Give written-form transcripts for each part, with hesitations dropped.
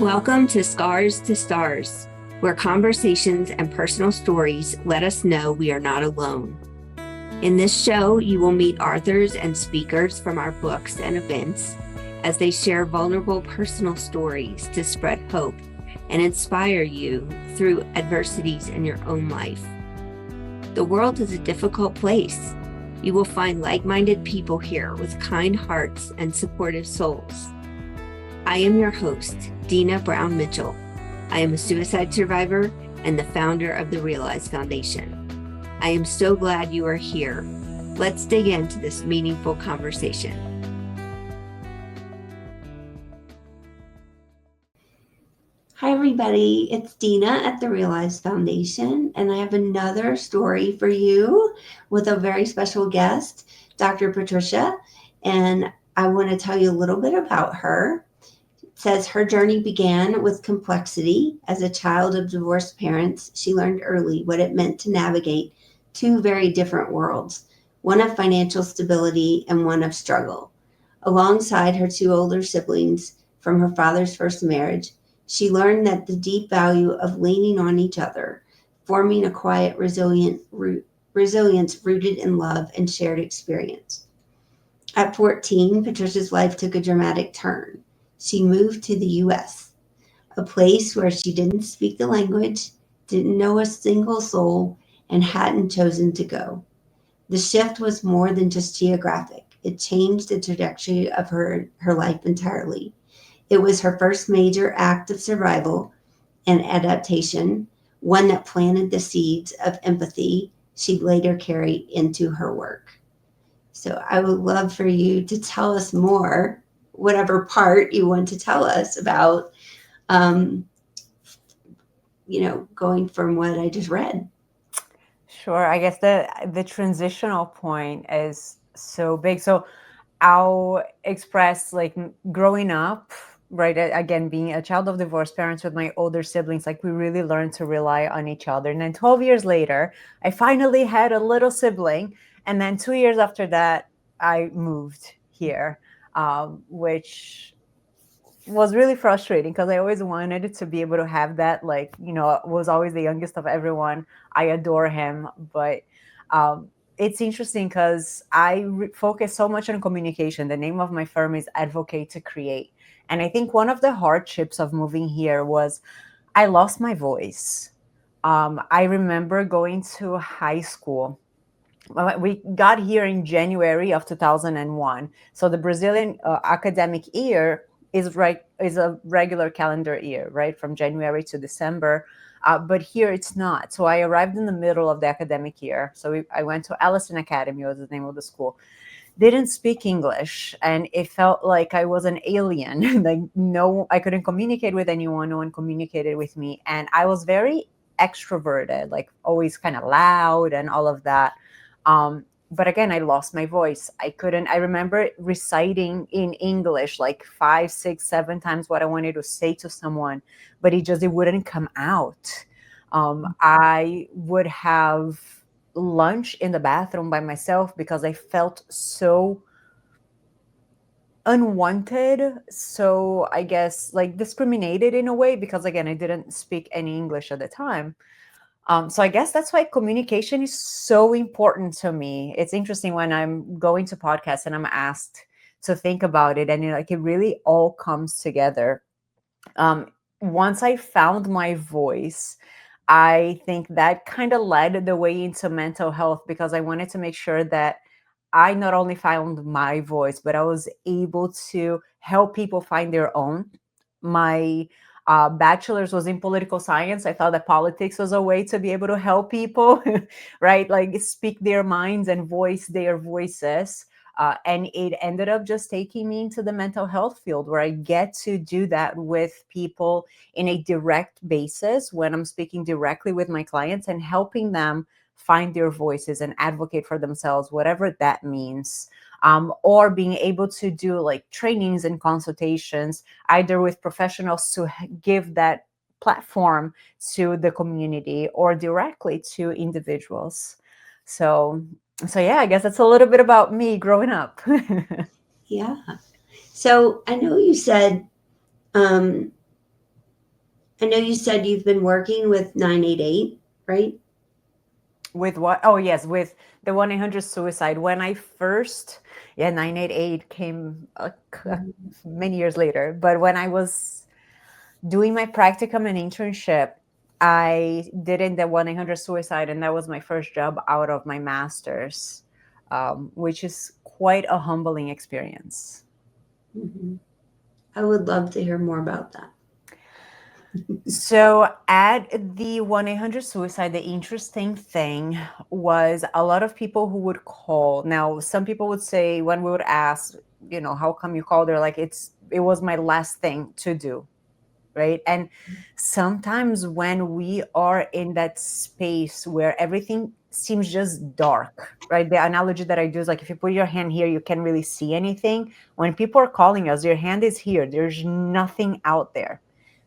Welcome to Scars to Stars, where conversations and personal stories let us know we are not alone. In this show, you will meet authors and speakers from our books and events as they share vulnerable personal stories to spread hope and inspire you through adversities in your own life. The world is a difficult place. You will find like-minded people here with kind hearts and supportive souls. I am your host, Dina Brown Mitchell. I am a suicide survivor and the founder of the Realize Foundation. I am so glad you are here. Let's dig into this meaningful conversation. Hi, everybody. It's Dina at the Realize Foundation, and I have another story for you with a very special guest, Dr. Patricia, and I want to tell you a little bit about her. It says her journey began with complexity. As a child of divorced parents, she learned early what it meant to navigate two very different worlds, one of financial stability and one of struggle. Alongside her two older siblings from her father's first marriage, she learned that the deep value of leaning on each other, forming a quiet, resilience rooted in love and shared experience. At 14, Patricia's life took a dramatic turn. She moved to the U.S., a place where she didn't speak the language, didn't know a single soul, and hadn't chosen to go. The shift was more than just geographic. It changed the trajectory of her life entirely. It was her first major act of survival and adaptation, one that planted the seeds of empathy she'd later carry into her work. So I would love for you to tell us more, whatever part you want to tell us about, going from what I just read. Sure. I guess the transitional point is so big. So I'll express like growing up, right? Again, being a child of divorced parents with my older siblings, like we really learned to rely on each other. And then 12 years later, I finally had a little sibling. And then 2 years after that, I moved here, which was really frustrating because I always wanted to be able to have that, like, was always the youngest of everyone. I adore him, but it's interesting because I focus so much on communication. The name of my firm is Advocate to Create. And I think one of the hardships of moving here was I lost my voice. I remember going to high school. We got here in January of 2001. So the Brazilian academic year is a regular calendar year, right? From January to December. But here it's not. So I arrived in the middle of the academic year. So I went to Allison Academy, was the name of the school. Didn't speak English, and it felt like I was an alien. Like I couldn't communicate with anyone. No one communicated with me, and I was very extroverted, like always kind of loud and all of that. But again, I lost my voice. I remember reciting in English like 5, 6, 7 times what I wanted to say to someone, but it wouldn't come out. I would have lunch in the bathroom by myself because I felt so unwanted. So I guess like discriminated in a way because again, I didn't speak any English at the time. So I guess that's why communication is so important to me. It's interesting when I'm going to podcasts and I'm asked to think about it, and it really all comes together. Once I found my voice, I think that kind of led the way into mental health because I wanted to make sure that I not only found my voice, but I was able to help people find their own. My bachelor's was in political science. I thought that politics was a way to be able to help people, right? Like speak their minds and voice their voices. And it ended up just taking me into the mental health field where I get to do that with people in a direct basis when I'm speaking directly with my clients and helping them find their voices and advocate for themselves, whatever that means. Or being able to do like trainings and consultations, either with professionals to give that platform to the community or directly to individuals. So yeah, I guess that's a little bit about me growing up. Yeah. So I know you said I know you said you've been working with 988, right? With what? Oh, yes, with the 1-800 suicide. When I first, yeah, 988 came Mhm. many years later. But when I was doing my practicum and internship, I did in the 1-800 suicide, and that was my first job out of my master's, which is quite a humbling experience. Mhm. I would love to hear more about that. So at the 1-800 suicide, the interesting thing was a lot of people who would call. Now, some people would say when we would ask, how come you called? They're like, it was my last thing to do, right? And sometimes when we are in that space where everything seems just dark, right? The analogy that I do is like if you put your hand here, you can't really see anything. When people are calling us, your hand is here, there's nothing out there.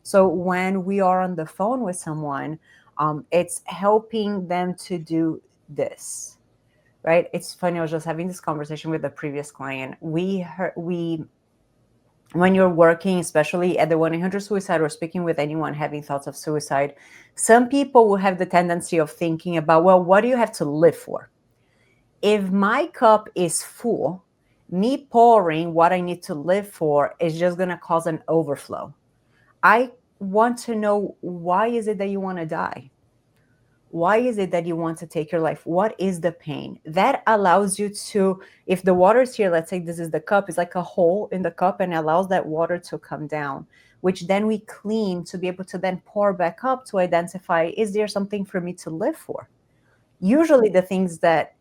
So when we are on the phone with someone, it's helping them to do this, right? It's funny, I was just having this conversation with a previous client. We when you're working, especially at the 1-800 suicide or speaking with anyone having thoughts of suicide, some people will have the tendency of thinking about, well, what do you have to live for? If my cup is full, me pouring what I need to live for is just going to cause an overflow. I want to know, why is it that you want to die? Why is it that you want to take your life? What is the pain? That allows you to, if the water is here, let's say this is the cup, it's like a hole in the cup and allows that water to come down, which then we clean to be able to then pour back up to identify, is there something for me to live for? Usually the things that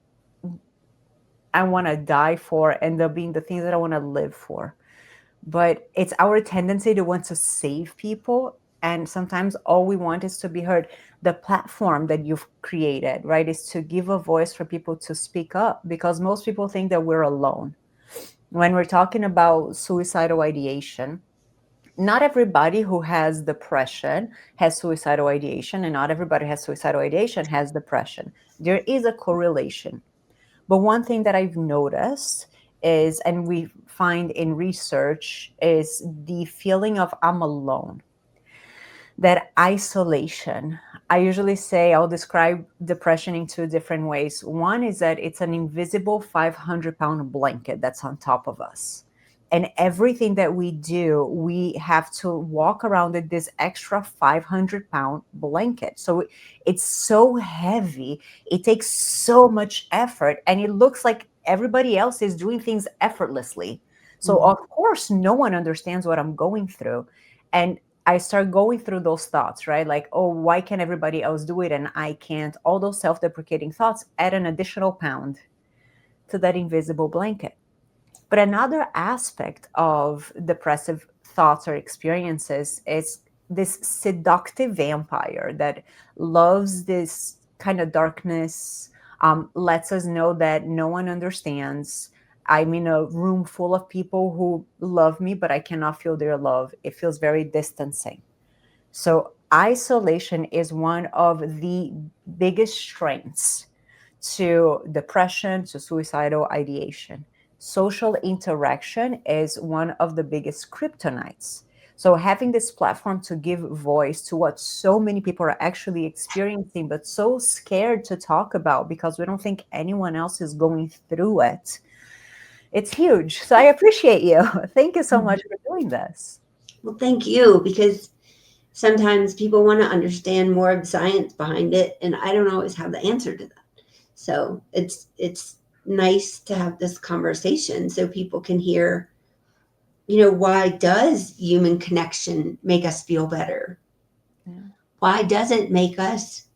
I want to die for end up being the things that I want to live for. But it's our tendency to want to save people, and sometimes all we want is to be heard. The platform that you've created, right, is to give a voice for people to speak up, because most people think that we're alone when we're talking about suicidal ideation. Not everybody who has depression has suicidal ideation, and not everybody who has suicidal ideation has depression. There is a correlation. But one thing that I've noticed is, and we find in research, is the feeling of I'm alone, that isolation. I usually say I'll describe depression in two different ways. One is that it's an invisible 500-pound blanket that's on top of us. And everything that we do, we have to walk around with this extra 500-pound blanket. So it's so heavy, it takes so much effort, and it looks like everybody else is doing things effortlessly. So, Mhm. of course, no one understands what I'm going through. And I start going through those thoughts, right? Like, oh, why can't everybody else do it and I can't? All those self deprecating thoughts add an additional pound to that invisible blanket. But another aspect of depressive thoughts or experiences is this seductive vampire that loves this kind of darkness, lets us know that no one understands. I'm in a room full of people who love me, but I cannot feel their love. It feels very distancing. So, isolation is one of the biggest strengths to depression, to suicidal ideation. Social interaction is one of the biggest kryptonites. So, having this platform to give voice to what so many people are actually experiencing, but so scared to talk about because we don't think anyone else is going through it, it's huge. So, I appreciate you. Thank you so much for doing this. Well, thank you, because sometimes people want to understand more of the science behind it, and I don't always have the answer to that. So it's nice to have this conversation so people can hear, why does human connection make us feel better? Yeah. Why does it make us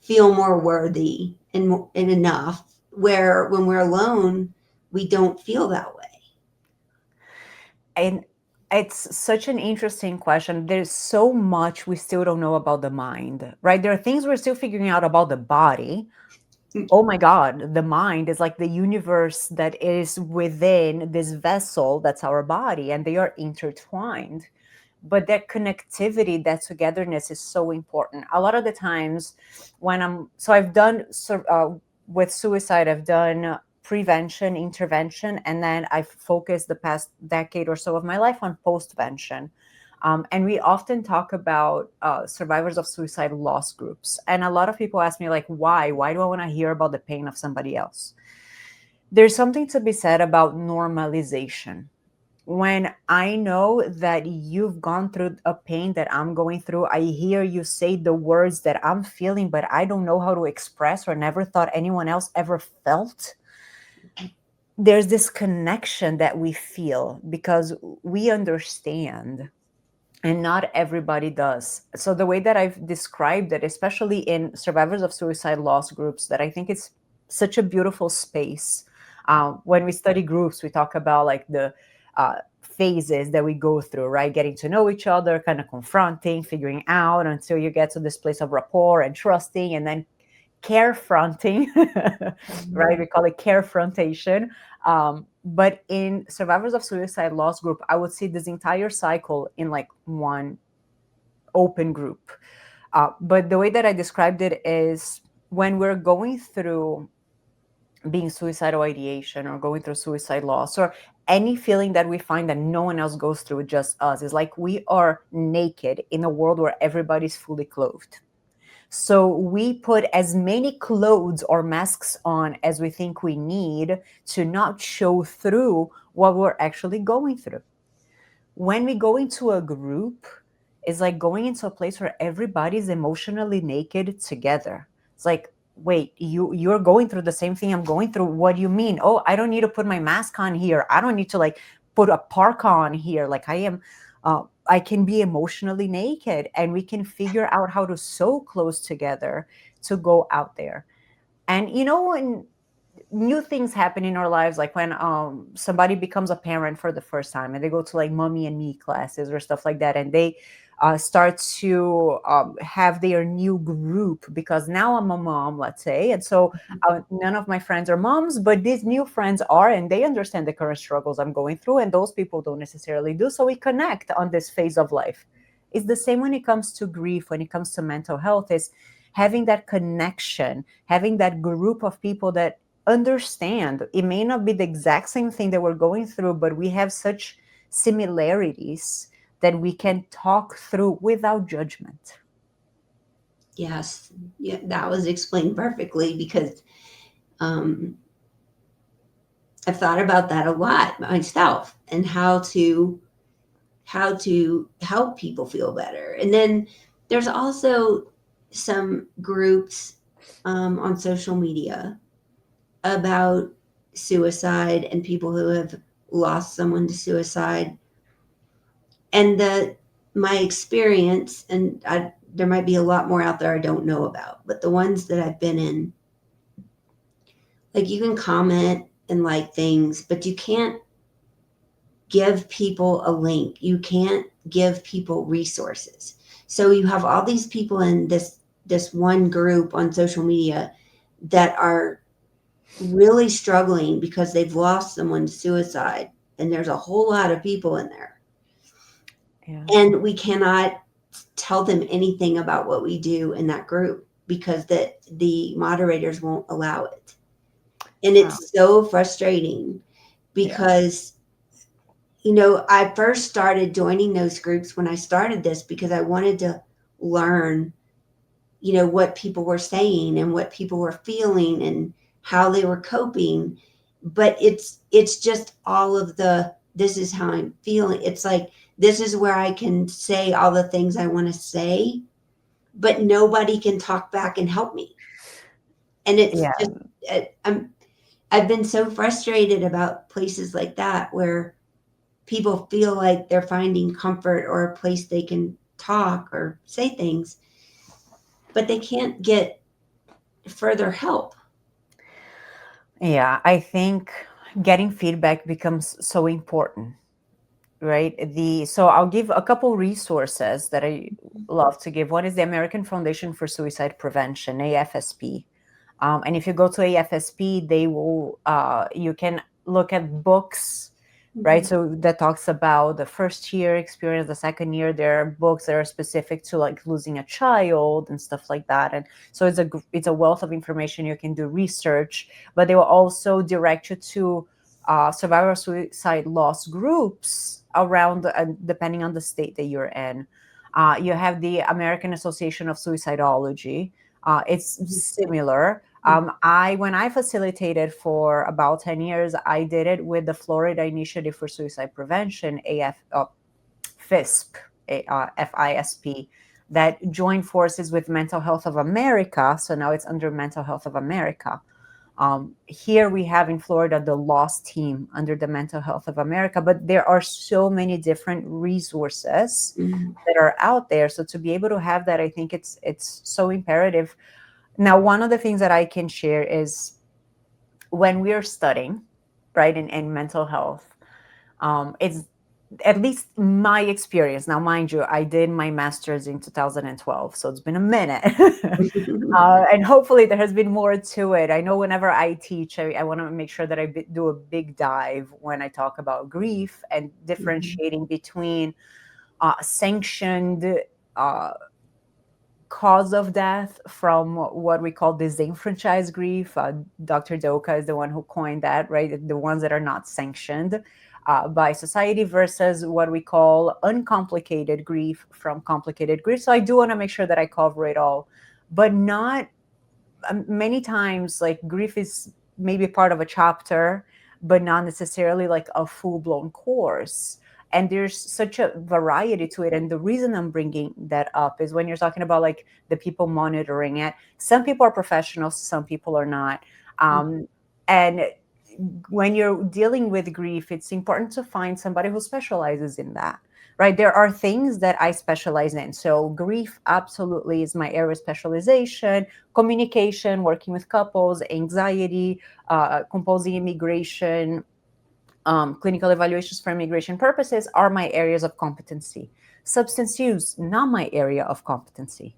feel more worthy and enough, where when we're alone, we don't feel that way? And it's such an interesting question. There's so much we still don't know about the mind, right? There are things we're still figuring out about the body. Oh my God, the mind is like the universe that is within this vessel that's our body, and they are intertwined. But that connectivity, that togetherness is so important. A lot of the times when I've done, with suicide, I've done prevention, intervention, and then I've focused the past decade or so of my life on postvention. And we often talk about survivors of suicide loss groups. And a lot of people ask me, like, why? Why do I want to hear about the pain of somebody else? There's something to be said about normalization. When I know that you've gone through a pain that I'm going through, I hear you say the words that I'm feeling, but I don't know how to express or never thought anyone else ever felt. There's this connection that we feel because we understand, and not everybody does. So the way that I've described it, especially in survivors of suicide loss groups, that I think it's such a beautiful space. When we study groups, we talk about like the phases that we go through, right? Getting to know each other, kind of confronting, figuring out until you get to this place of rapport and trusting, and then carefronting, right? We call it carefrontation. But in survivors of suicide loss group, I would see this entire cycle in like one open group. But the way that I described it is when we're going through being suicidal ideation or going through suicide loss or any feeling that we find that no one else goes through, just us, is like we are naked in a world where everybody's fully clothed. So we put as many clothes or masks on as we think we need to not show through what we're actually going through. When we go into a group, it's like going into a place where everybody's emotionally naked together. It's like, wait, you're going through the same thing I'm going through. What do you mean? Oh, I don't need to put my mask on here. I don't need to like put a parka on here. Like I can be emotionally naked, and we can figure out how to sew close together to go out there. And when new things happen in our lives, like when somebody becomes a parent for the first time and they go to like mommy and me classes or stuff like that, and they start to have their new group because now I'm a mom, let's say, and so none of my friends are moms, but these new friends are, and they understand the current struggles I'm going through, and those people don't necessarily do, so we connect on this phase of life. It's the same when it comes to grief, when it comes to mental health, is having that connection, having that group of people that understand. It may not be the exact same thing that we're going through, but we have such similarities that we can talk through without judgment. Yes, yeah, that was explained perfectly because um, I've thought about that a lot myself and how to help people feel better. And then there's also some groups on social media about suicide and people who have lost someone to suicide. And my experience, and there might be a lot more out there I don't know about, but the ones that I've been in, like you can comment and like things, but you can't give people a link. You can't give people resources. So you have all these people in this one group on social media that are really struggling because they've lost someone to suicide, and there's a whole lot of people in there. Yeah. And we cannot tell them anything about what we do in that group because the moderators won't allow it. And Wow. it's so frustrating because I first started joining those groups when I started this because I wanted to learn, what people were saying and what people were feeling and how they were coping. But it's just all of this is how I'm feeling. It's like this is where I can say all the things I want to say, but nobody can talk back and help me. And it's Yeah. just I've been so frustrated about places like that where people feel like they're finding comfort or a place they can talk or say things, but they can't get further help. Yeah. I think getting feedback becomes so important, right? So I'll give a couple resources that I love to give. One is the American Foundation for Suicide Prevention, AFSP. And if you go to AFSP, they will you can look at books, right? Mhm. So that talks about the first year experience, the second year. There are books that are specific to like losing a child and stuff like that. And so it's a wealth of information. You can do research, but they will also direct you to survivor suicide loss groups around, depending on the state that you're in. You have the American Association of Suicidology. It's similar. When I facilitated for about 10 years, I did it with the Florida Initiative for Suicide Prevention, FISP, FISP, that joined forces with Mental Health of America. So now it's under Mental Health of America. Here we have in Florida the LOSS team under the Mental Health of America, but there are so many different resources Mhm. that are out there. So to be able to have that, I think it's so imperative. Now, one of the things that I can share is when we are studying, right, in mental health, it's at least my experience. Now, mind you, I did my master's in 2012, so it's been a minute. And hopefully there has been more to it. I know whenever I teach, I want to make sure that I do a big dive when I talk about grief and Mhm. differentiating between sanctioned uh, cause of death from what we call disenfranchised grief. Dr. Doka is the one who coined that, right? The ones that are not sanctioned by society versus what we call uncomplicated grief from complicated grief. So I do want to make sure that I cover it all, but not many times like grief is maybe part of a chapter, but not necessarily like a full-blown course. And there's such a variety to it, and the reason I'm bringing that up is when you're talking about like the people monitoring it, some people are professionals, some people are not. And when you're dealing with grief, it's important to find somebody who specializes in that, right? There are things that I specialize in. So grief absolutely is my area of specialization. Communication, working with couples, anxiety, composing immigration, clinical evaluations for immigration purposes are my areas of competency. Substance use, not my area of competency,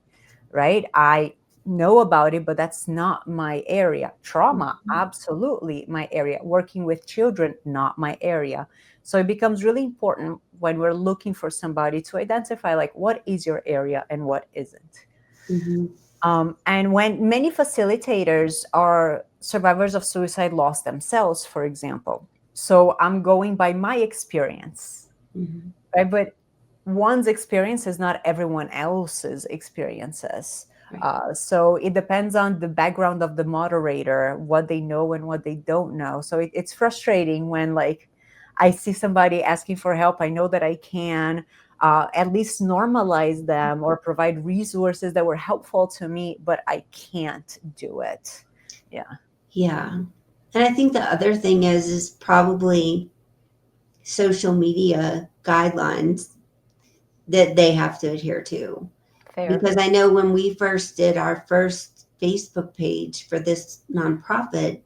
right? I know about it, but that's not my area. Trauma, absolutely my area. Working with children, not my area. So it becomes really important when we're looking for somebody to identify like what is your area and what isn't. Mhm. And when many facilitators are survivors of suicide loss themselves, for example. So I'm going by my experience, Mhm. right? But one's experience is not everyone else's experiences. Right. So it depends on the background of the moderator, what they know and what they don't know. So it's frustrating when like I see somebody asking for help. I know that I can at least normalize them or provide resources that were helpful to me, but I can't do it. Yeah, Yeah. And I think the other thing is probably social media guidelines that they have to adhere to. fair. Because I know when we first did our first Facebook page for this nonprofit,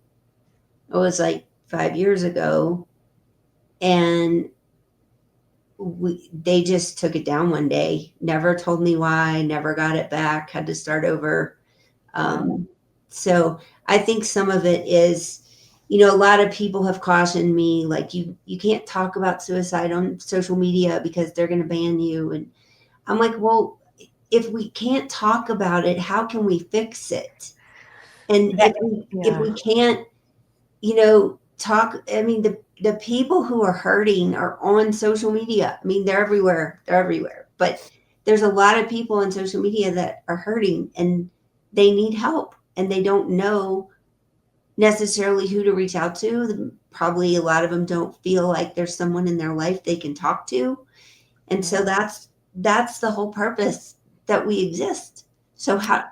it was like 5 years ago, and they just took it down one day. Never told me why. Never got it back. Had to start over. Wow. Um, so I think some of it is, a lot of people have cautioned me, like you can't talk about suicide on social media because they're going to ban you. And I'm like, well, if we can't talk about it, how can we fix it? And That, if we yeah, can't, talk, I mean, the people who are hurting are on social media. I mean, they're everywhere. They're everywhere. But there's a lot of people on social media that are hurting and they need help and they don't know necessarily who to reach out to. Probably a lot of them don't feel like there's someone in their life they can talk to. And so yeah. that's the whole purpose that we exist. So how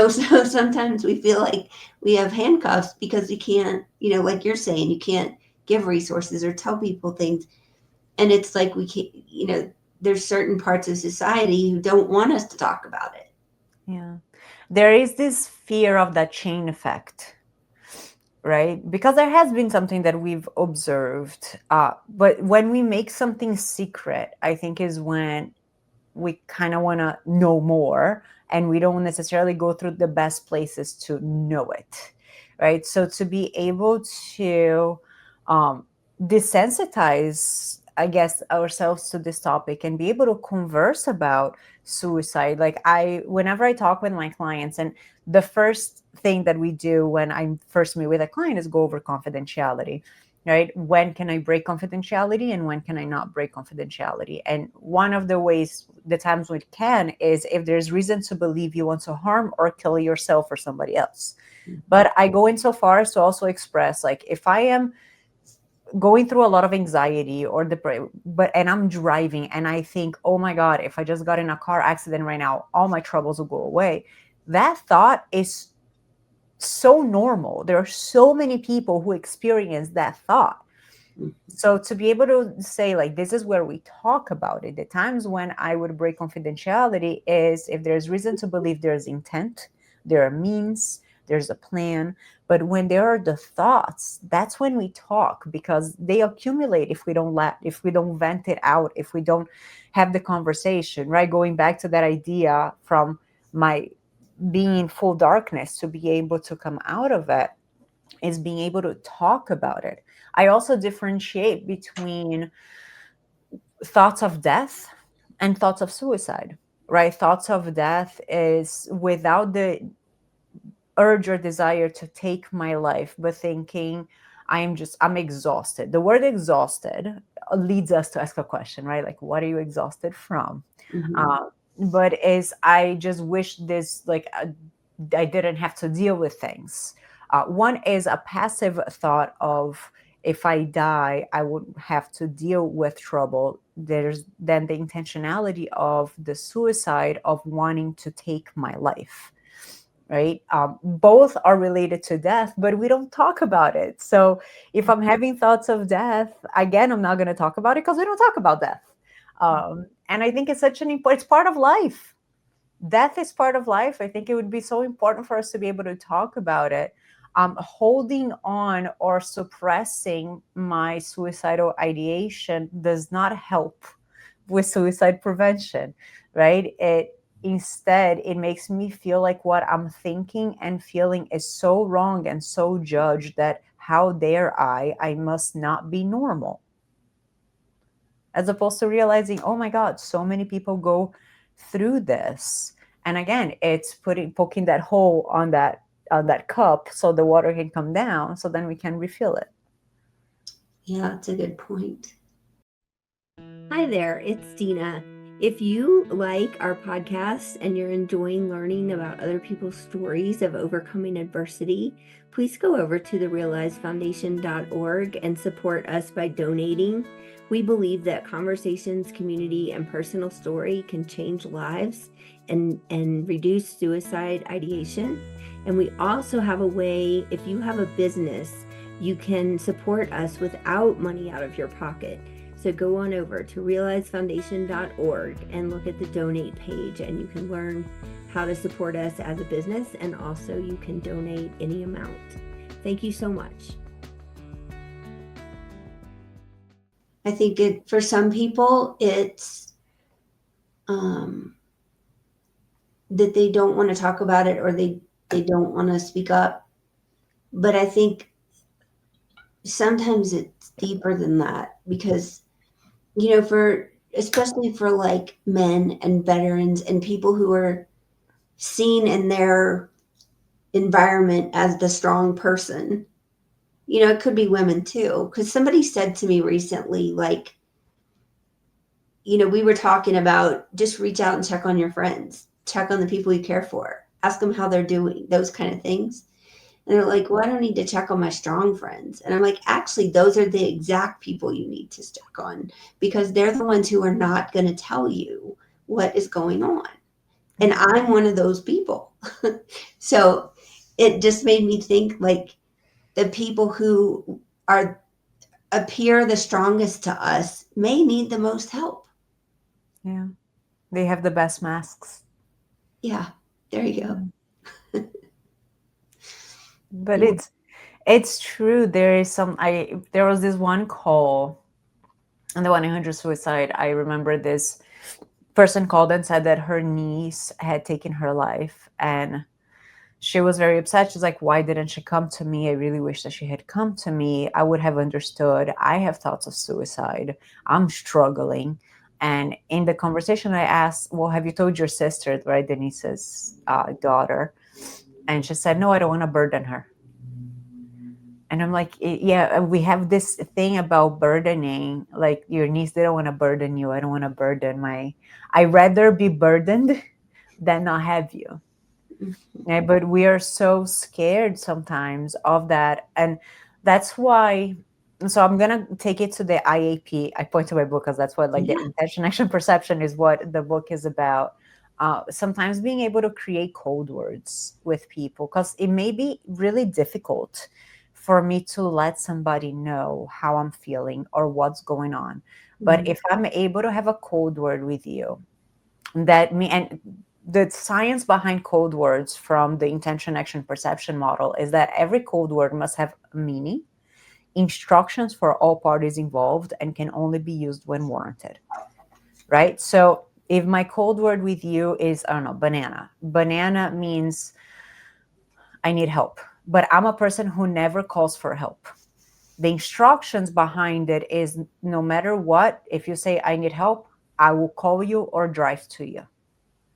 so sometimes we feel like we have handcuffs because we can't, like you're saying, you can't give resources or tell people things. And it's like we can't, there's certain parts of society who don't want us to talk about it. Yeah. There is this fear of that chain effect, right? Because there has been something that we've observed. But when we make something secret, I think is when we kind of want to know more and we don't necessarily go through the best places to know it, right? So to be able to um, desensitize, I guess, ourselves to this topic and be able to converse about suicide. Like whenever I talk with my clients, and the first thing that we do when I first meet with a client is go over confidentiality. right? When can I break confidentiality and when can I not break confidentiality? And one of the ways, the times we can, is if there's reason to believe you want to harm or kill yourself or somebody else. But I go in so far as to also express, like, if I am going through a lot of anxiety or depression, and I'm driving and I think, oh my God, if I just got in a car accident right now, all my troubles will go away. That thought is so normal. There are so many people who experience that thought. So to be able to say, like, this is where we talk about it. The times when I would break confidentiality is if there's reason to believe there's intent, there are means, there's a plan. But when there are the thoughts, that's when we talk, because they accumulate if we don't vent it out, if we don't have the conversation, right? Going back to that idea from my being in full darkness, to be able to come out of it is being able to talk about it. I also differentiate between thoughts of death and thoughts of suicide, right? Thoughts of death is without the urge or desire to take my life, but thinking I'm exhausted. The word exhausted leads us to ask a question, right? Like, what are you exhausted from? Uh, but is I just wish this, like, I didn't have to deal with things. One is a passive thought of, if I die, I wouldn't have to deal with trouble. There's then the intentionality of the suicide of wanting to take my life, right? Both are related to death, but we don't talk about it. So if I'm having thoughts of death, again, I'm not going to talk about it because we don't talk about death. And I think it's such an important, it's part of life. Death is part of life. I think it would be so important for us to be able to talk about it. Holding on or suppressing my suicidal ideation does not help with suicide prevention, right? Instead, it makes me feel like what I'm thinking and feeling is so wrong and so judged that how dare I must not be normal. As opposed to realizing, oh my God, so many people go through this. And again, it's poking that hole on that cup so the water can come down, so then we can refill it. Yeah, that's a good point. Hi there, it's Dina. If you like our podcast and you're enjoying learning about other people's stories of overcoming adversity, please go over to therealizefoundation.org and support us by donating. We believe that conversations, community, and personal story can change lives and reduce suicide ideation. And we also have a way, if you have a business, you can support us without money out of your pocket. So go on over to realizefoundation.org and look at the donate page, and you can learn how to support us as a business, and also you can donate any amount. Thank you so much. I think for some people, it's that they don't want to talk about it, or they don't want to speak up. But I think sometimes it's deeper than that, because especially for like men and veterans and people who are seen in their environment as the strong person, it could be women too. Because somebody said to me recently, like, we were talking about just reach out and check on your friends, check on the people you care for, ask them how they're doing, those kind of things. And they're like, well, I don't need to check on my strong friends. And I'm like, actually, those are the exact people you need to check on, because they're the ones who are not going to tell you what is going on. And I'm one of those people. So it just made me think, like, the people who appear the strongest to us may need the most help. Yeah. They have the best masks. Yeah. There you go. But it's true. There was this one call on the 1-800-SUICIDE. I remember this person called and said that her niece had taken her life, and she was very upset. She's like, why didn't she come to me? I really wish that she had come to me. I would have understood. I have thoughts of suicide. I'm struggling. And in the conversation, I asked, well, have you told your sister, right, Denise's daughter? And she said, no, I don't want to burden her. And I'm like, yeah, we have this thing about burdening. Like your niece, they don't want to burden you. I don't want to burden my. I rather be burdened than not have you. Yeah, but we are so scared sometimes of that, and that's why. So I'm gonna take it to the IAP. I point to my book because that's what, like, the Yeah. intention, action, perception is what the book is about. Sometimes being able to create code words with people, because it may be really difficult for me to let somebody know how I'm feeling or what's going on. But Mhm. if I'm able to have a code word with you, that me and the science behind code words from the intention action perception model is that every code word must have a meaning, instructions for all parties involved, and can only be used when warranted, right? So if my code word with you is, I don't know, banana, banana means I need help, but I'm a person who never calls for help. The instructions behind it is, no matter what, if you say I need help, I will call you or drive to you,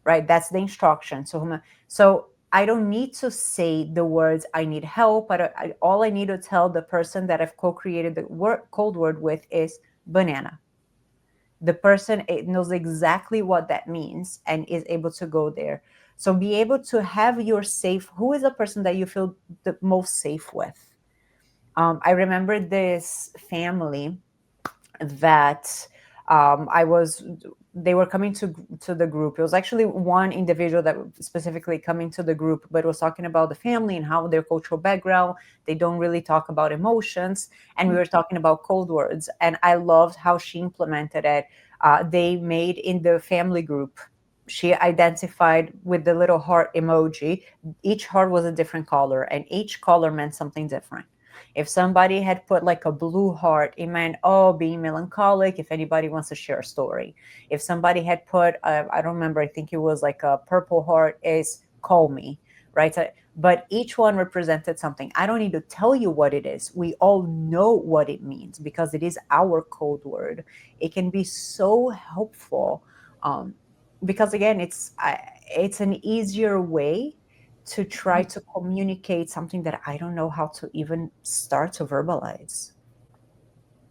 right? That's the instruction. So I don't need to say the words I need help. All I need to tell the person that I've co-created the code word with is banana. The person, it knows exactly what that means and is able to go there. So be able to have your safe. Who is the person that you feel the most safe with? I remember this family that I was they were coming to the group. It was actually one individual that specifically coming to the group, but was talking about the family and how their cultural background, they don't really talk about emotions, and we were talking about cold words. And I loved how she implemented it. They made in the family group. She identified with the little heart emoji. Each heart was a different color, and each color meant something different. If somebody had put like a blue heart, it meant, oh, being melancholic, if anybody wants to share a story. If somebody had put, I don't remember, I think it was like a purple heart, is call me, right? So, but each one represented something. I don't need to tell you what it is. We all know what it means because it is our code word. It can be so helpful, um, because again, it's an easier way to try to communicate something that I don't know how to even start to verbalize.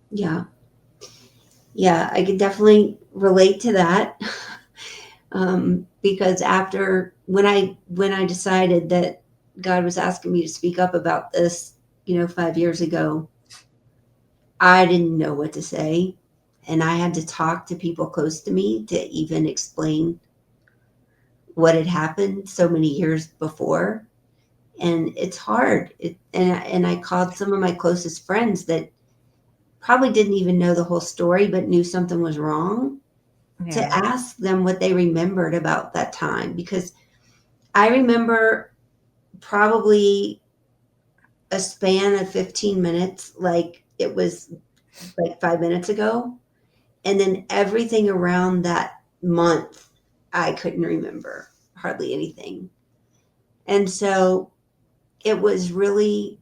Yeah. Yeah. I could definitely relate to that. Because after when I decided that God was asking me to speak up about this, 5 years ago, I didn't know what to say, and I had to talk to people close to me to even explain what had happened so many years before. And it's hard. And I called some of my closest friends that probably didn't even know the whole story, but knew something was wrong, to Yeah. ask them what they remembered about that time, because I remember probably a span of 15 minutes, like it was like 5 minutes ago. And then everything around that month, I couldn't remember hardly anything. And so it was really,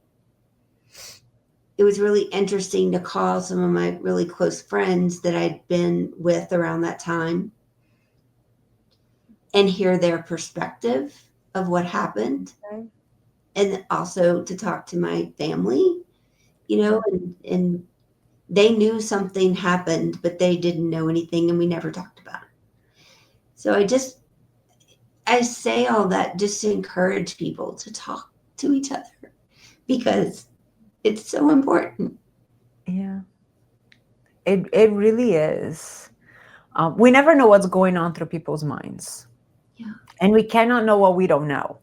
it was really interesting to call some of my really close friends that I'd been with around that time and hear their perspective of what happened. Okay. And also to talk to my family, Yeah. and they knew something happened, but they didn't know anything and we never talked about it. So I say all that just to encourage people to talk to each other, because it's so important. Yeah. It really is. We never know what's going on through people's minds, Yeah. and we cannot know what we don't know,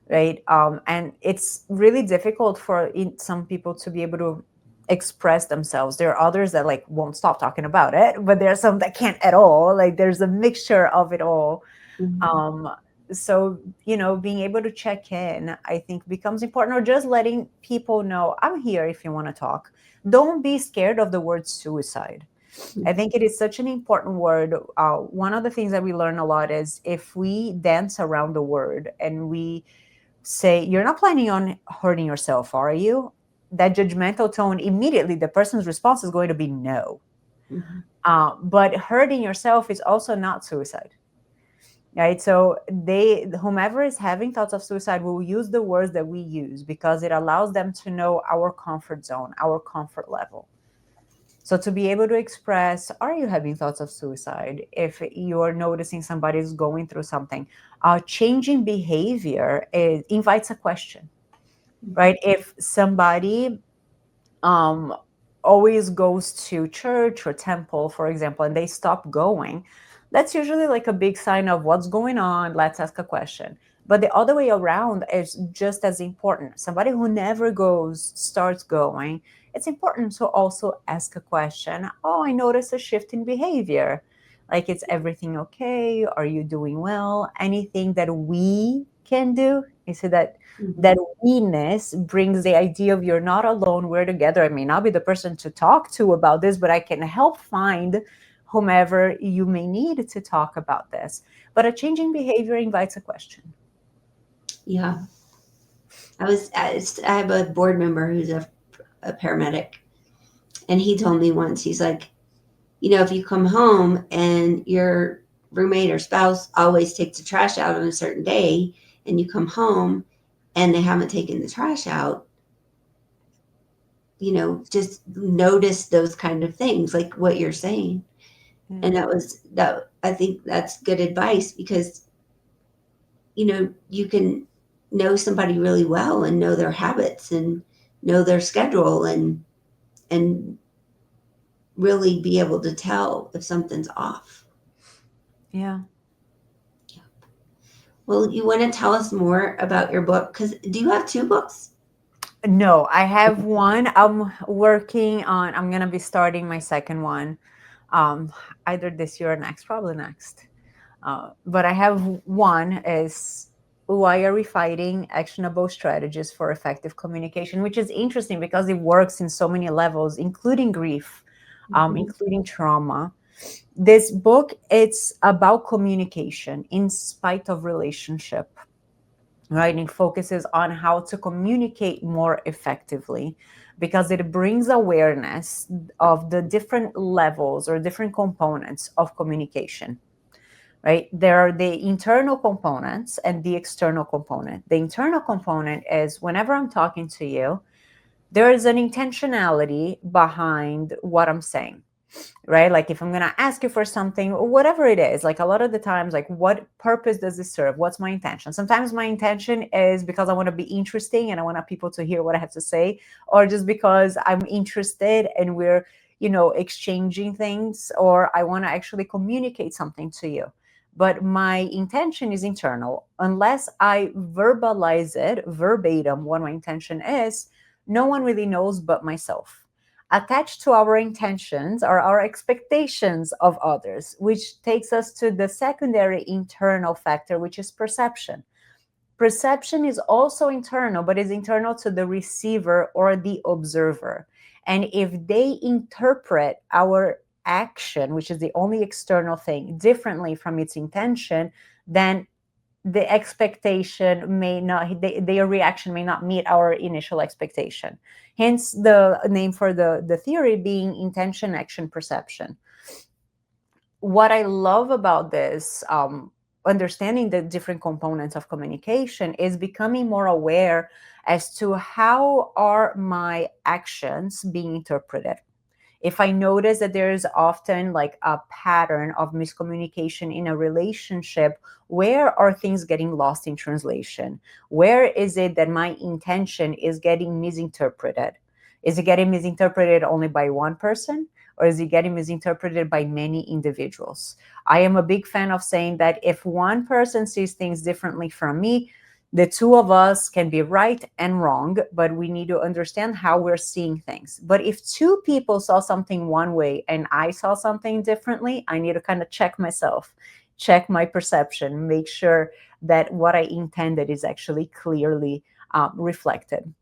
right? And it's really difficult for some people to be able to express themselves. There are others that like won't stop talking about it, but there are some that can't at all. Like there's a mixture of it all. Mhm. um so being able to check in, I think, becomes important, or just letting people know, I'm here if you want to talk. Don't be scared of the word suicide. I think it is such an important word. One of the things that we learn a lot is, if we dance around the word and we say, you're not planning on hurting yourself, are you? That judgmental tone, immediately the person's response is going to be no. Mhm. But hurting yourself is also not suicide. right? So whomever is having thoughts of suicide will use the words that we use because it allows them to know our comfort zone, our comfort level. So to be able to express, are you having thoughts of suicide? If you're noticing somebody's going through something, changing behavior invites a question, right? If somebody um, always goes to church or temple, for example, and they stop going, that's usually like a big sign of what's going on. Let's ask a question. But the other way around is just as important. Somebody who never goes starts going. It's important to also ask a question. Oh, I noticed a shift in behavior. Like, it's everything okay? Are you doing well? Anything that we can do? You see that Mhm. we-ness brings the idea of you're not alone, we're together. I may not be the person to talk to about this, but I can help find whomever you may need to talk about this. But a changing behavior invites a question. Yeah. I have a board member who's a paramedic, and he told me once, he's like, if you come home and your roommate or spouse always takes the trash out on a certain day, and you come home and they haven't taken the trash out, just notice those kind of things, like what you're saying. Yeah. And that I think that's good advice, because you can know somebody really well and know their habits and know their schedule, and really be able to tell if something's off. Yeah. Well, you want to tell us more about your book? Because do you have two books? No, I have one. I'm going to be starting my second one um, either this year or next, probably next. But I have one is why are we fighting actionable strategies for effective communication, which is interesting because it works in so many levels, including grief, Mhm. including trauma. This book, it's about communication in spite of relationship, right? It focuses on how to communicate more effectively because it brings awareness of the different levels or different components of communication, right? There are the internal components and the external component. The internal component is whenever I'm talking to you, there is an intentionality behind what I'm saying, right? Like if I'm going to ask you for something, whatever it is, like a lot of the times, like what purpose does this serve? What's my intention? Sometimes my intention is because I want to be interesting and I want people to hear what I have to say, or just because I'm interested and we're, exchanging things, or I want to actually communicate something to you. But my intention is internal. Unless I verbalize it verbatim, what my intention is, no one really knows but myself. Attached to our intentions are our expectations of others, which takes us to the secondary internal factor, which is perception. Perception is also internal, but is internal to the receiver or the observer. And if they interpret our action, which is the only external thing, differently from its intention, then the expectation may not, their reaction may not meet our initial expectation. Hence the name for the theory being intention, action, perception. What I love about this, understanding the different components of communication, is becoming more aware as to how are my actions being interpreted. If I notice that there is often like a pattern of miscommunication in a relationship, where are things getting lost in translation? Where is it that my intention is getting misinterpreted? Is it getting misinterpreted only by one person? Or is it getting misinterpreted by many individuals? I am a big fan of saying that if one person sees things differently from me, the two of us can be right and wrong, but we need to understand how we're seeing things. But if two people saw something one way and I saw something differently, I need to kind of check myself, check my perception, make sure that what I intended is actually clearly reflected.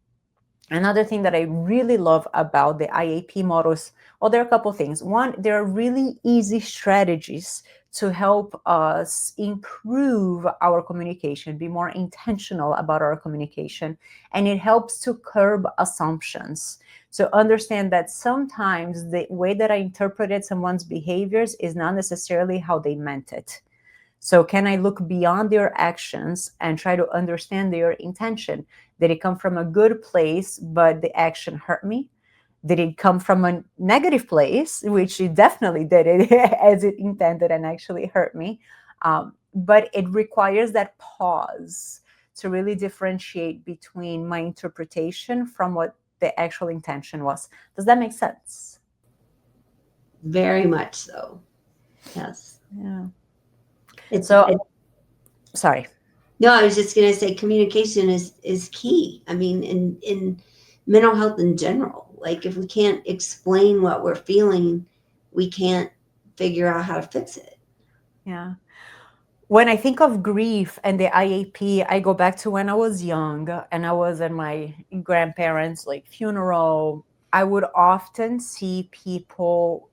Another thing that I really love about the IAP models, well, there are a couple things. One, there are really easy strategies to help us improve our communication, be more intentional about our communication, and it helps to curb assumptions. So understand that sometimes the way that I interpreted someone's behaviors is not necessarily how they meant it. So can I look beyond their actions and try to understand their intention? Did it come from a good place, but the action hurt me? Did it come from a negative place, which it definitely did it as it intended and actually hurt me? But it requires that pause to really differentiate between my interpretation from what the actual intention was. Does that make sense? Very much so. Yes. Yeah. It's So, it, sorry. no, I was just going to say communication is key. I mean, in mental health in general, like if we can't explain what we're feeling, we can't figure out how to fix it. Yeah. When I think of grief and the IAP, I go back to when I was young and I was at my grandparents' like funeral. I would often see people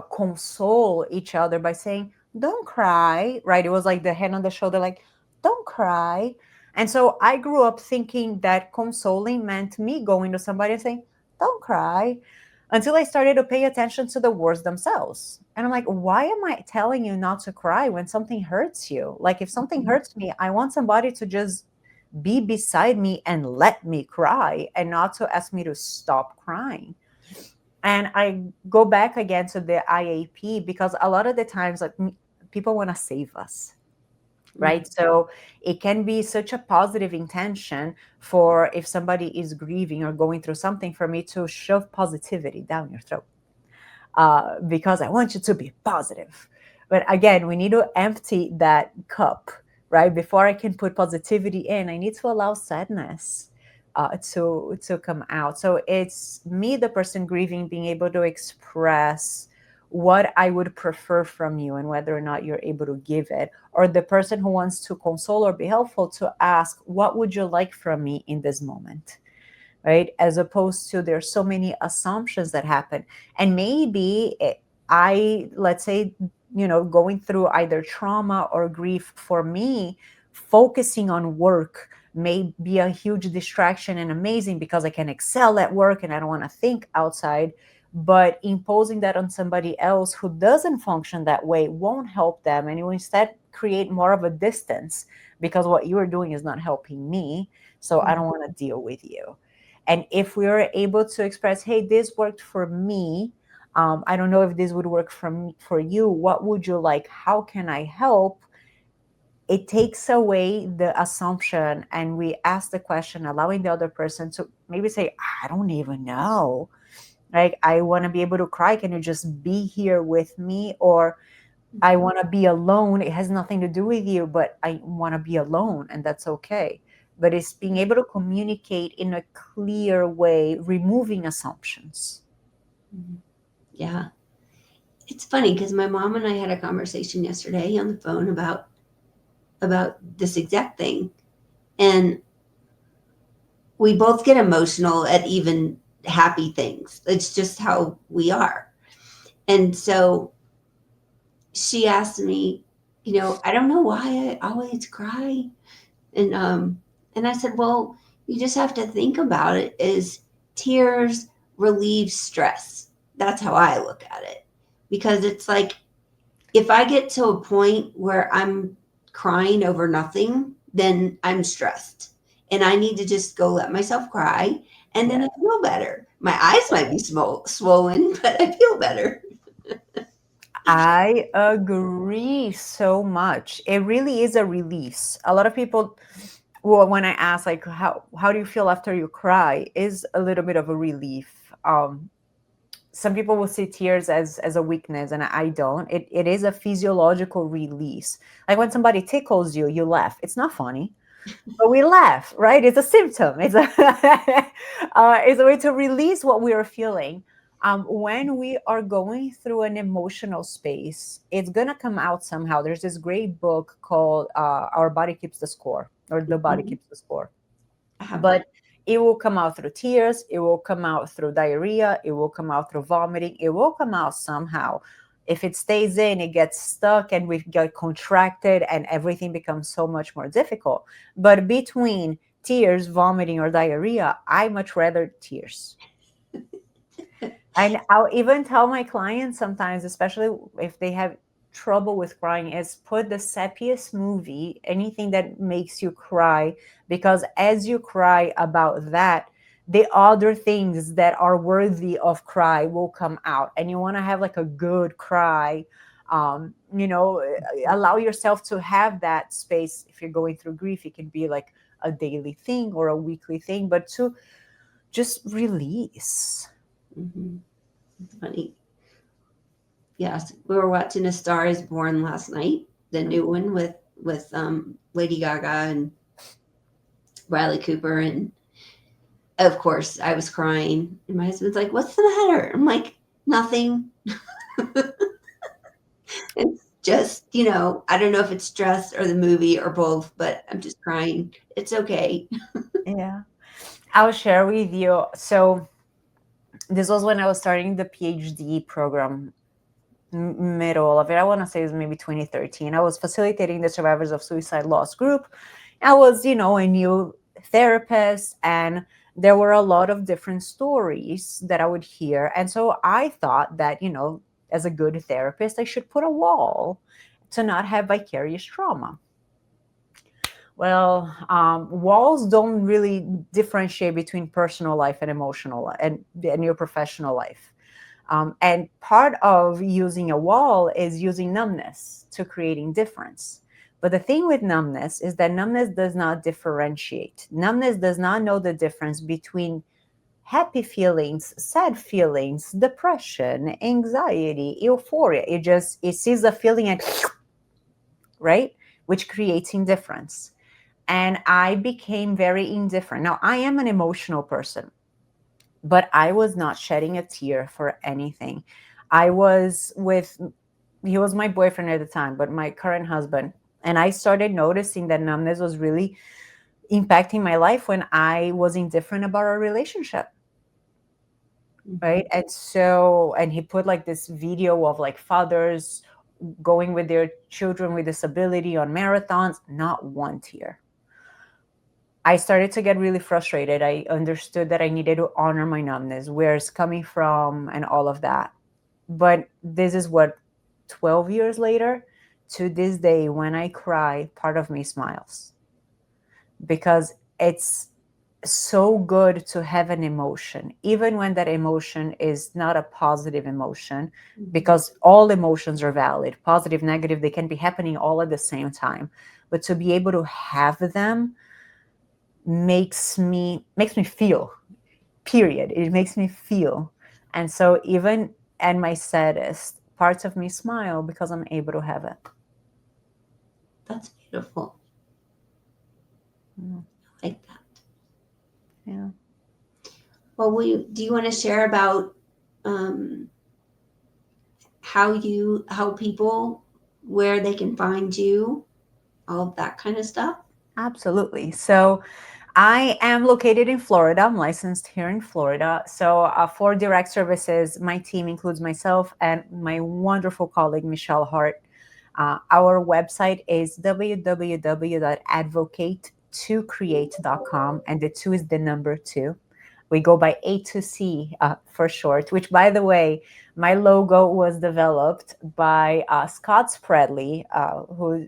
console each other by saying, "Don't cry," right? It was like the hand on the shoulder, like, "Don't cry." And so I grew up thinking that consoling meant me going to somebody and saying, "Don't cry," until I started to pay attention to the words themselves. And I'm like, why am I telling you not to cry when something hurts you? Like, if something hurts me, I want somebody to just be beside me and let me cry and not to ask me to stop crying. And I go back again to the IAP because a lot of the times, like, people want to save us, right? So it can be such a positive intention for if somebody is grieving or going through something for me to shove positivity down your throat because I want you to be positive. But again, we need to empty that cup, right? Before I can put positivity in, I need to allow sadness to come out. So it's me, the person grieving, being able to express what I would prefer from you and whether or not you're able to give it, or the person who wants to console or be helpful to ask, what would you like from me in this moment? Right? As opposed to there's so many assumptions that happen. And maybe let's say, going through either trauma or grief, for me, focusing on work may be a huge distraction and amazing because I can excel at work and I don't want to think outside. But imposing that on somebody else who doesn't function that way won't help them. And you instead create more of a distance because what you are doing is not helping me. So I don't want to deal with you. And if we are able to express, hey, this worked for me, I don't know if this would work for you. What would you like? How can I help? It takes away the assumption and we ask the question, allowing the other person to maybe say, I don't even know. Like, I want to be able to cry. Can you just be here with me? Or I want to be alone. It has nothing to do with you, but I want to be alone, and that's okay. But it's being able to communicate in a clear way, removing assumptions. Yeah. It's funny because my mom and I had a conversation yesterday on the phone about this exact thing. And we both get emotional at even happy things. It's just how we are. And so she asked me, I don't know why I always cry. And I said, well, you just have to think about it as tears relieve stress. That's how I look at it. Because it's like if I get to a point where I'm crying over nothing, then I'm stressed. And I need to just go let myself cry. And then Yeah. I feel better. My eyes might be swollen, but I feel better. I agree so much. It really is a release. A lot of people, well, when I ask like how do you feel after you cry, is a little bit of a relief. Some people will see tears as a weakness, and I don't. It is a physiological release. Like when somebody tickles you, you laugh. It's not funny, but we laugh, right? It's a symptom. It's a way to release what we are feeling. When we are going through an emotional space, it's gonna come out somehow. There's this great book called "Our Body Keeps the Score" or "The Body Mhm. Keeps the Score," I have that. but it will come out through tears. It will come out through diarrhea. It will come out through vomiting. It will come out somehow. If it stays in, it gets stuck and we get contracted and everything becomes so much more difficult. But between tears, vomiting, or diarrhea, I much rather tears. And I'll even tell my clients sometimes, especially if they have trouble with crying is put the sappiest movie, anything that makes you cry, because as you cry about that, the other things that are worthy of cry will come out, and you want to have like a good cry. Allow yourself to have that space. If you're going through grief, it can be like a daily thing or a weekly thing, but to just release. Mm-hmm. Funny. Yes, we were watching A Star Is Born last night, the new one with Lady Gaga and Riley Cooper, and of course I was crying, and my husband's like, "What's the matter?" I'm like, "Nothing." It's just, I don't know if it's stress or the movie or both, but I'm just crying. It's okay. Yeah, I'll share with you. So this was when I was starting the PhD program, middle of it. I want to say it was maybe 2013. I was facilitating the survivors of suicide loss group. I was, a new therapist, and there were a lot of different stories that I would hear. And so I thought that, as a good therapist, I should put a wall to not have vicarious trauma. Well, walls don't really differentiate between personal life and emotional and your professional life. And part of using a wall is using numbness to creating difference. But the thing with numbness is that numbness does not differentiate. Numbness does not know the difference between happy feelings, sad feelings, depression, anxiety, euphoria. It sees a feeling and right, which creates indifference. And I became very indifferent. Now, I am an emotional person, but I was not shedding a tear for anything. I was with, he was my boyfriend at the time, but my current husband. And I started noticing that numbness was really impacting my life when I was indifferent about our relationship. Right. And he put like this video of like fathers going with their children with disability on marathons, not one tear. I started to get really frustrated. I understood that I needed to honor my numbness, where it's coming from, and all of that. But this is what, 12 years later, to this day, when I cry, part of me smiles, because it's so good to have an emotion, even when that emotion is not a positive emotion, because all emotions are valid, positive, negative, they can be happening all at the same time. But to be able to have them makes me feel, period. It makes me feel. And so even at my saddest, parts of me smile because I'm able to have it. That's beautiful. I like that. Yeah. Well, do you want to share about um, how people, where they can find you, all of that kind of stuff? Absolutely. So I am located in Florida. I'm licensed here in Florida. So for direct services, my team includes myself and my wonderful colleague, Michelle Hart. Our website is www.advocate2create.com, and the two is the number two. We go by A2C for short, which, by the way, my logo was developed by Scott Spradley, who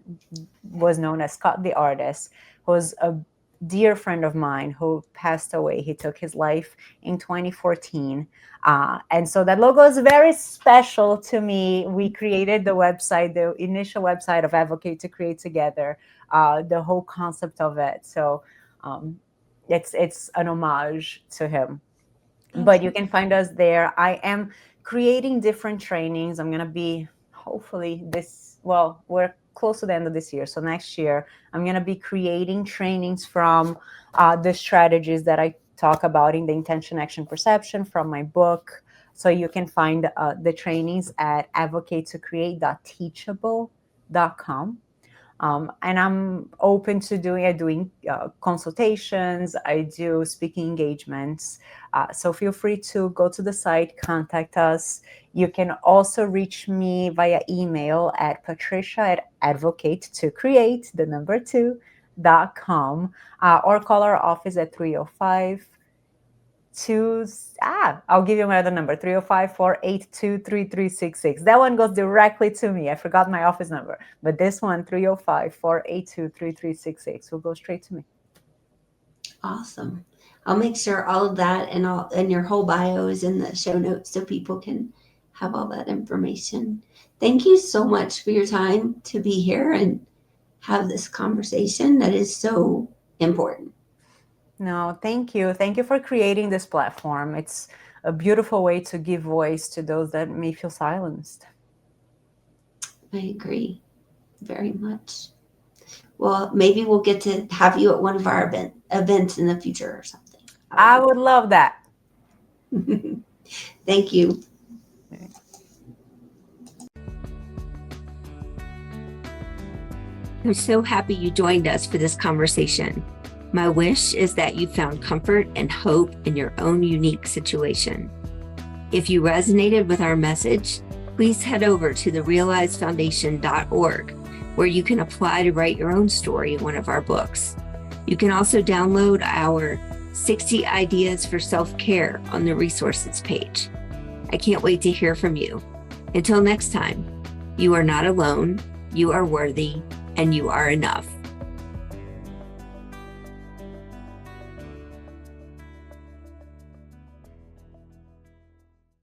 was known as Scott the Artist, who's a dear friend of mine who passed away. He took his life in 2014. And so that logo is very special to me. We created the website, the initial website of Advocate to Create together, the whole concept of it. So it's an homage to him. But you can find us there. I am creating different trainings. I'm going to be hopefully we're close to the end of this year. So next year, I'm going to be creating trainings from the strategies that I talk about in the Intention, Action, Perception from my book. So you can find the trainings at advocate2create.teachable.com. And I'm open to doing consultations. I do speaking engagements. So feel free to go to the site, contact us. You can also reach me via email at patricia@advocate2create, the number 2.com, or call our office at 305 I'll give you my other number, 305-482-3366. That one goes directly to me. I forgot my office number, but this one, 305-482-3366, will go straight to me. Awesome. I'll make sure all of that and your whole bio is in the show notes so people can have all that information. Thank you so much for your time to be here and have this conversation that is so important. No, thank you. Thank you for creating this platform. It's a beautiful way to give voice to those that may feel silenced. I agree very much. Well, maybe we'll get to have you at one of our events in the future or something. I would love that. Thank you. I'm so happy you joined us for this conversation. My wish is that you found comfort and hope in your own unique situation. If you resonated with our message, please head over to therealizefoundation.org, where you can apply to write your own story in one of our books. You can also download our 60 Ideas for Self-Care on the resources page. I can't wait to hear from you. Until next time, you are not alone, you are worthy, and you are enough.